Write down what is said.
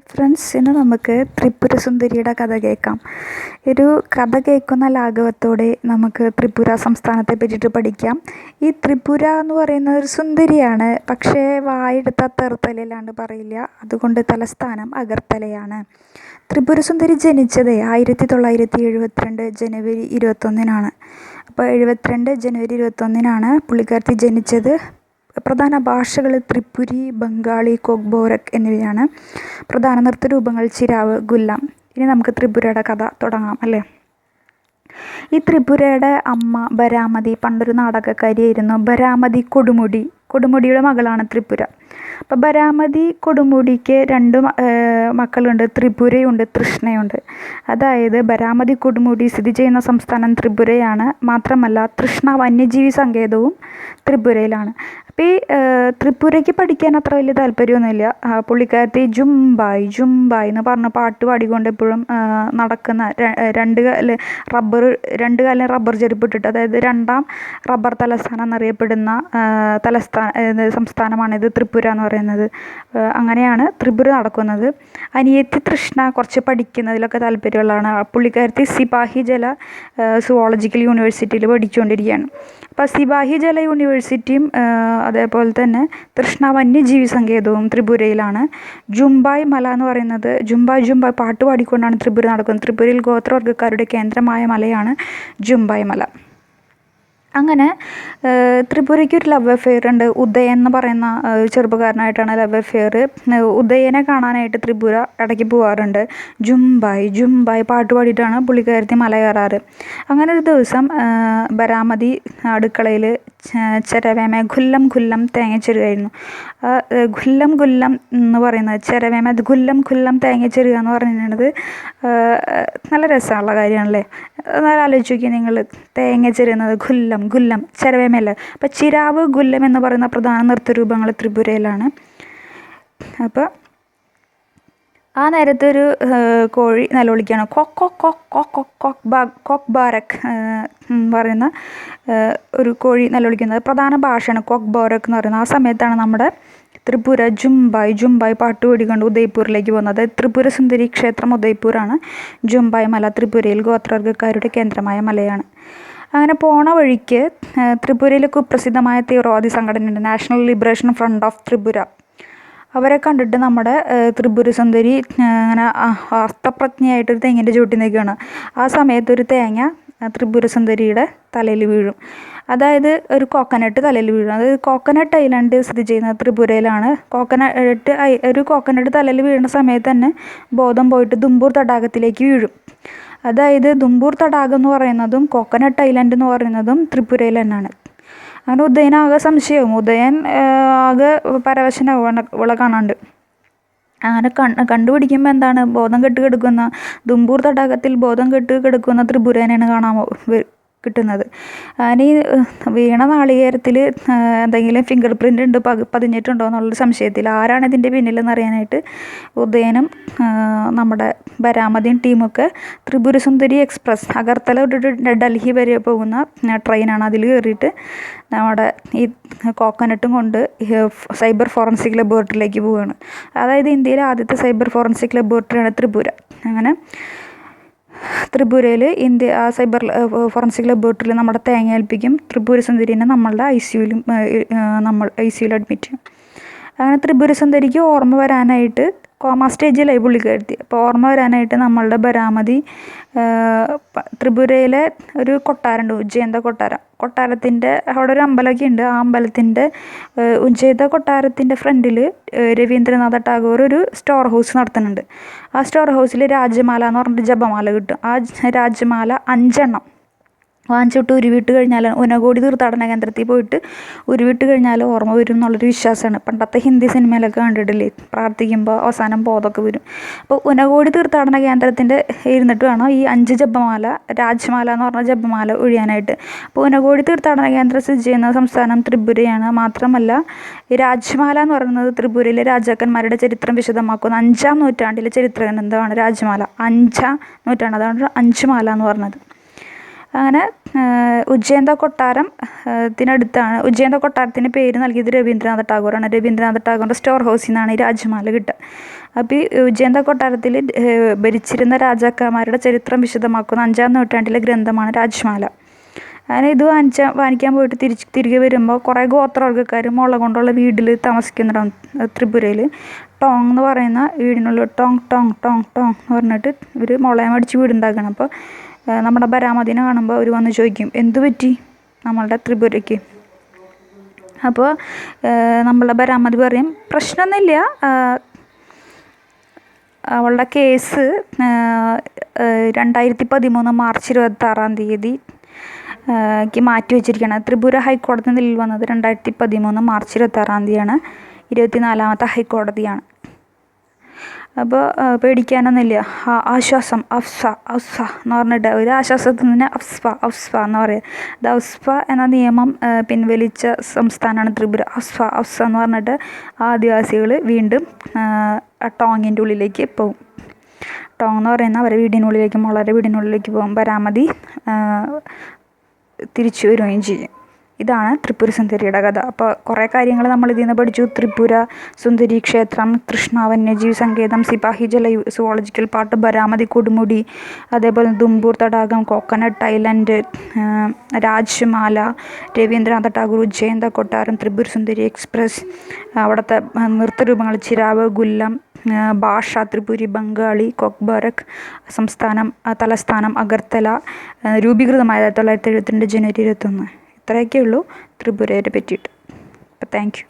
Friends, ഇന്ന് നമുക്ക് ത്രിപുര സുന്ദരിയുടെ കഥ കേൾക്കാം. ഒരു കഥ കേൾക്കുന്ന ലാഘവത്തോടെ നമുക്ക് ത്രിപുര സംസ്ഥാനത്തെ പറ്റിയിട്ട് പഠിക്കാം. ഈ ത്രിപുര എന്ന് പറയുന്ന ഒരു സുന്ദരിയാണ്, പക്ഷേ വായെടുത്ത തെറുത്തലല്ലാണ്ട് പറയില്ല. അതുകൊണ്ട് തലസ്ഥാനം അഗർത്തലയാണ്. ത്രിപുര സുന്ദരി ജനിച്ചത് 1972 ജനുവരി 21-നാണ്. അപ്പോൾ 72 ജനുവരി 21-നാണ് പുള്ളിക്കാരത്തി ജനിച്ചത്. പ്രധാന ഭാഷകൾ ത്രിപുരി, ബംഗാളി, കൊക്ബോറക് എന്നിവയാണ്. പ്രധാന നൃത്തരൂപങ്ങൾ ചിരാവ്, ഗുല്ലം. ഇനി നമുക്ക് ത്രിപുരയുടെ കഥ തുടങ്ങാം അല്ലേ. ഈ ത്രിപുരയുടെ അമ്മ ബരാമതി പണ്ടൊരു നാടകക്കാരിയായിരുന്നു. ബരാമതി കൊടുമുടിയുടെ മകളാണ് ത്രിപുര. അപ്പോൾ ബരാമതി കൊടുമുടിക്ക് രണ്ട് മക്കളുണ്ട്, ത്രിപുരയുണ്ട്, തൃഷ്ണയുണ്ട്. അതായത് ബരാമതി കൊടുമുടി സ്ഥിതി ചെയ്യുന്ന സംസ്ഥാനം ത്രിപുരയാണ്. മാത്രമല്ല തൃഷ്ണ വന്യജീവി സങ്കേതവും ത്രിപുരയിലാണ്. അപ്പോൾ ഈ ത്രിപുരയ്ക്ക് പഠിക്കാൻ അത്ര വലിയ താല്പര്യമൊന്നുമില്ല. പുള്ളിക്കാരത്തി ജുംബായ് എന്ന് പറഞ്ഞ പാട്ട് പാടിക്കൊണ്ട് എപ്പോഴും നടക്കുന്ന രണ്ട് കാലിൽ റബ്ബർ ചെരുപ്പ് ഇട്ടിട്ട്, അതായത് രണ്ടാം റബ്ബർ തലസ്ഥാനം എന്നറിയപ്പെടുന്ന സംസ്ഥാനമാണിത് ത്രിപുര എന്ന് പറയുന്നത്. അങ്ങനെയാണ് ത്രിപുര നടക്കുന്നത്. അനിയത്തി തൃഷ്ണ കുറച്ച് പഠിക്കുന്നതിലൊക്കെ താല്പര്യമുള്ളതാണ്. പുള്ളിക്കാരത്തി സിപാഹി ജല സുവോളജിക്കൽ യൂണിവേഴ്സിറ്റിയിൽ പഠിച്ചുകൊണ്ടിരിക്കുകയാണ്. അപ്പോൾ സിപാഹി ജല യൂണിവേഴ്സിറ്റിയും അതേപോലെ തന്നെ തൃഷ്ണ വന്യജീവി സങ്കേതവും ത്രിപുരയിലാണ്. ജുംബായ് മല എന്ന് പറയുന്നത് ജുംബായ് പാട്ട് പാടിക്കൊണ്ടാണ് ത്രിപുര നടക്കുന്നത്. ത്രിപുരയിൽ ഗോത്രവർഗ്ഗക്കാരുടെ കേന്ദ്രമായ മലയാണ് ജുംബായ് മല. അങ്ങനെ ത്രിപുരയ്ക്ക് ഒരു ലവ് അഫെയർ ഉണ്ട്. ഉദയൻ എന്ന് പറയുന്ന ചെറുപ്പക്കാരനായിട്ടാണ് ലവ് അഫെയർ. ഉദയനെ കാണാനായിട്ട് ത്രിപുര ഇടയ്ക്ക് പോകാറുണ്ട്. ജുംബായ് പാട്ട് പാടിയിട്ടാണ് പുള്ളിക്കാരത്തി മല കയറാറ്. അങ്ങനെ ഒരു ദിവസം ബരാമതി അടുക്കളയിൽ ചെരവേമ ഗുല്ലം തേങ്ങച്ചെരുകയായിരുന്നു. ഗുല്ലം എന്ന് പറയുന്നത് ചെരവേമ ഗുല്ലം തേങ്ങച്ചെരുക എന്ന് പറയുന്നത് നല്ല രസമുള്ള കാര്യമാണല്ലേ. എന്നാലും ആലോചിച്ച് നോക്കി നിങ്ങൾ, തേങ്ങ ചെരുന്നത് ഗുല്ലം ചെരവേമയല്ല. അപ്പോൾ ചിരാവ്, ഗുല്ലം എന്ന് പറയുന്ന പ്രധാന നൃത്തരൂപങ്ങൾ ത്രിപുരയിലാണ്. അപ്പോൾ ആ നേരത്തെ ഒരു കോഴി നിലവിളിക്കുകയാണ്. കൊക്ക് ബാരക് പറയുന്ന ഒരു കോഴി നിലവിളിക്കുന്നത് പ്രധാന ഭാഷയാണ് കൊക്ക് ബോരക് എന്ന് പറയുന്നത്. ആ സമയത്താണ് നമ്മുടെ ത്രിപുര ജുംബായ് പാട്ട് പാടിക്കൊണ്ട് ഉദയ്പൂരിലേക്ക് പോകുന്നത്. ത്രിപുര സുന്ദരി ക്ഷേത്രം ഉദയ്പൂരാണ്. ജുംബായ് മല ത്രിപുരയിൽ ഗോത്രവർഗ്ഗക്കാരുടെ കേന്ദ്രമായ മലയാണ്. അങ്ങനെ പോണ വഴിക്ക് ത്രിപുരയിലെ കുപ്രസിദ്ധമായ തീവ്രവാദി സംഘടനയുണ്ട്, national liberation front of Tripura. അവരെ കണ്ടിട്ട് നമ്മുടെ ത്രിപുര സുന്ദരി അങ്ങനെ അർത്ഥപ്രജ്ഞയായിട്ടൊരു തെങ്ങിൻ്റെ ചുവട്ടിൽ നിൽക്കുകയാണ്. ആ സമയത്ത് ഒരു തേങ്ങ ത്രിപുര സുന്ദരിയുടെ തലയിൽ വീഴും. അതായത് ഒരു കോക്കനട്ട് തലയിൽ വീഴും. അതായത് കോക്കനട്ട് ഐലൻഡ് സ്ഥിതി ചെയ്യുന്നത് ത്രിപുരയിലാണ്. ഒരു കോക്കനട്ട് തലയിൽ വീഴുന്ന സമയത്ത് തന്നെ ബോധം പോയിട്ട് ദുംബൂർ തടാകത്തിലേക്ക് വീഴും. അതായത് ദുംബൂർ തടാകം എന്ന് പറയുന്നതും കോക്കനട്ട് ഐലൻഡ് എന്ന് പറയുന്നതും ത്രിപുരയിൽ തന്നെയാണ്. അങ്ങനെ ഉദയനാകെ സംശയവും, ഉദയൻ ആകെ പരവശനാവുക കാണാണ്ട്. അങ്ങനെ കണ്ടുപിടിക്കുമ്പോൾ എന്താണ്, ബോധം കെട്ട് കിടക്കുന്ന ദുംബൂർ തടാകത്തിൽ ബോധം കെട്ട് കിടക്കുന്ന ത്രിപുരേനെയാണ് കാണാൻ കിട്ടുന്നത്. അതിന് വീണ നാളികേരത്തിൽ എന്തെങ്കിലും ഫിംഗർ പ്രിൻ്റ് പതിഞ്ഞിട്ടുണ്ടോ എന്നുള്ളൊരു സംശയത്തിൽ ആരാണ് ഇതിൻ്റെ പിന്നിലെന്ന് അറിയാനായിട്ട് ഉദയനും നമ്മുടെ ബരാമതിയും ടീമൊക്കെ ത്രിപുര സുന്ദരി എക്സ്പ്രസ് അഗർത്തല തൊട്ടിട്ട് ഡൽഹി വരെ പോകുന്ന ട്രെയിനാണ്. അതിൽ കയറിയിട്ട് നമ്മുടെ ഈ കോക്കനട്ടും കൊണ്ട് സൈബർ ഫോറൻസിക് ലബോറട്ടറിയിലേക്ക് പോവുകയാണ്. അതായത് ഇന്ത്യയിലെ ആദ്യത്തെ സൈബർ ഫോറൻസിക് ലബോറട്ടറിയാണ് ത്രിപുര. അങ്ങനെ ത്രിപുരയിൽ ആ സൈബർ ഫോറൻസിക് ലബോറട്ടറിയിൽ നമ്മുടെ തേങ്ങ ഏൽപ്പിക്കും. ത്രിപുര സുന്ദരിനെ നമ്മളുടെ ഐ സിയുയിൽ അഡ്മിറ്റ് ചെയ്യും. അങ്ങനെ ത്രിപുര സുന്ദരിക്ക് ഓർമ്മ വരാനായിട്ട് കോമ സ്റ്റേജിലായി പുള്ളിക്കാരത്തി. അപ്പോൾ ഓർമ്മ വരാനായിട്ട് നമ്മളുടെ ബരാമതി ത്രിപുരയിലെ ഒരു കൊട്ടാരമുണ്ട്, ഉജ്ജയിന്ത കൊട്ടാരത്തിൻ്റെ അവിടെ ഒരു അമ്പലമൊക്കെ ഉണ്ട്. ആ അമ്പലത്തിൻ്റെ ഉജ്ജയിന്ത കൊട്ടാരത്തിൻ്റെ ഫ്രണ്ടിൽ രവീന്ദ്രനാഥ ടാഗോർ ഒരു സ്റ്റോർ ഹൗസ് നടത്തുന്നുണ്ട്. ആ സ്റ്റോർ ഹൗസിൽ രാജമാല എന്ന് പറഞ്ഞിട്ട് ജപമാല കിട്ടും. ആ രാജമാല 5 എണ്ണം വാങ്ങിച്ചിട്ട് ഉരുവിട്ട് കഴിഞ്ഞാൽ ഉനകോടി തീർത്ഥാടന കേന്ദ്രത്തിൽ പോയിട്ട് ഉരുവിട്ട് കഴിഞ്ഞാൽ ഓർമ്മ വരും എന്നുള്ളൊരു വിശ്വാസമാണ്. പണ്ടത്തെ ഹിന്ദി സിനിമയിലൊക്കെ കണ്ടിട്ടില്ലേ, പ്രാർത്ഥിക്കുമ്പോൾ അവസാനം ബോധമൊക്കെ വരും. അപ്പോൾ ഉനകോടി തീർത്ഥാടന കേന്ദ്രത്തിൻ്റെ ഇരുന്നിട്ട് വേണം ഈ 5 ജപമാല, രാജമാല എന്ന് പറഞ്ഞ ജപമാല ഒഴിയാനായിട്ട്. അപ്പോൾ ഉനകോടി തീർത്ഥാടന കേന്ദ്രം സ്ഥിതി ചെയ്യുന്ന സംസ്ഥാനം ത്രിപുരയാണ്. മാത്രമല്ല ഈ രാജമാല എന്ന് പറയുന്നത് ത്രിപുരയിലെ രാജാക്കന്മാരുടെ ചരിത്രം വിശദമാക്കുന്ന 5-ാം നൂറ്റാണ്ടിലെ ചരിത്ര ഗ്രന്ഥമാണ് രാജമാല. 5-ാം നൂറ്റാണ്ട്, അതാണ് 5 മാല എന്ന് പറഞ്ഞത്. അങ്ങനെ ഉജ്ജയിൻ്റെ കൊട്ടാരം ത്തിനടുത്താണ്. ഉജ്ജയിൻ്റെ കൊട്ടാരത്തിന് പേര് നൽകിയത് രവീന്ദ്രനാഥ ടാഗോറാണ്. രവീന്ദ്രനാഥ ടാഗോറിൻ്റെ സ്റ്റോർ ഹൗസിൽ നിന്നാണ് ഈ രാജമാല കിട്ടുക. അപ്പോൾ ഈ ഉജ്ജയിൻ്റെ കൊട്ടാരത്തിൽ ഭരിച്ചിരുന്ന രാജാക്കന്മാരുടെ ചരിത്രം വിശദമാക്കുന്ന 5-ാം നൂറ്റാണ്ടിലെ ഗ്രന്ഥമാണ് രാജമാല. അങ്ങനെ ഇത് വാങ്ങിക്കാൻ പോയിട്ട് തിരികെ വരുമ്പോൾ കുറേ ഗോത്രവർഗ്ഗക്കാർ മുള കൊണ്ടുള്ള വീട്ടിൽ താമസിക്കുന്നുണ്ടാവും ത്രിപുരയിൽ. ടോങ് എന്ന് പറയുന്ന വീടിനുള്ളിൽ ടോങ് ടോങ് ടോങ് ടോങ് എന്ന് പറഞ്ഞിട്ട് ഇവർ മുളയം അടിച്ച് വീടുണ്ടാക്കണം. അപ്പോൾ നമ്മുടെ ബരാമതിനെ കാണുമ്പോൾ അവർ വന്ന് ചോദിക്കും, എന്തു പറ്റി നമ്മളുടെ ത്രിപുരയ്ക്ക്? അപ്പോൾ നമ്മളുടെ ബരാമതി പറയും, പ്രശ്നമൊന്നുമില്ല, അവളുടെ കേസ് 2013 മാർച്ച് 26 ക്ക് മാറ്റി വെച്ചിരിക്കുകയാണ്. ത്രിപുര ഹൈക്കോടതി നിലവിൽ വന്നത് 2013 മാർച്ച് 26 24ാമത്തെ ഹൈക്കോടതിയാണ്. അപ്പോൾ പേടിക്കാനൊന്നുമില്ല, ആശ്വാസം, അഫ്സ അഫ്സ എന്ന് പറഞ്ഞിട്ട് ഒരു ആശ്വാസത്തിൽ നിന്ന് അഫ്സ്ഫ എന്ന് പറയുക. അത് അഫ്സ്ഫ എന്ന നിയമം പിൻവലിച്ച സംസ്ഥാനമാണ് ത്രിപുര. അഫ്സ എന്ന് പറഞ്ഞിട്ട് ആദിവാസികൾ വീണ്ടും ടോങ്ങിൻ്റെ ഉള്ളിലേക്ക് പോകും. ടോങ് എന്ന് പറയുന്ന അവരുടെ വീടിനുള്ളിലേക്ക്, വളരെ വീടിനുള്ളിലേക്ക് പോകും. ബരാമതി തിരിച്ചു വരികയും ചെയ്യും. ഇതാണ് ത്രിപുര സുന്ദരിയുടെ കഥ. അപ്പോൾ കുറേ കാര്യങ്ങൾ നമ്മൾ ഇതിൽ നിന്ന് പഠിച്ചു. ത്രിപുര സുന്ദരി ക്ഷേത്രം, തൃഷ്ണ വന്യജീവി സങ്കേതം, സിപാഹി ജല സുവോളജിക്കൽ പാർക്ക്, ബരാമതി കൊടുമുടി, അതേപോലെ ദുംബൂർ തടാകം, കോക്കനട്ട് ഐലൻഡ്, രാജമാല, രവീന്ദ്രനാഥ ടാഗോർ, ഉജ്ജയിൻ്റെ കൊട്ടാരം, ത്രിപുര സുന്ദരി എക്സ്പ്രസ്, അവിടുത്തെ നൃത്തരൂപങ്ങൾ ചിരാവ്, ഗുല്ലം, ഭാഷ ത്രിപുരി, ബംഗാളി, കൊക്ബോറക്, തലസ്ഥാനം അഗർത്തല, രൂപീകൃതമായ 1972 ജനുവരി 21. ഇത്രയൊക്കെ ഉള്ളൂ ത്രിപുരയെ പറ്റിയിട്ട്. അപ്പോൾ താങ്ക് യു.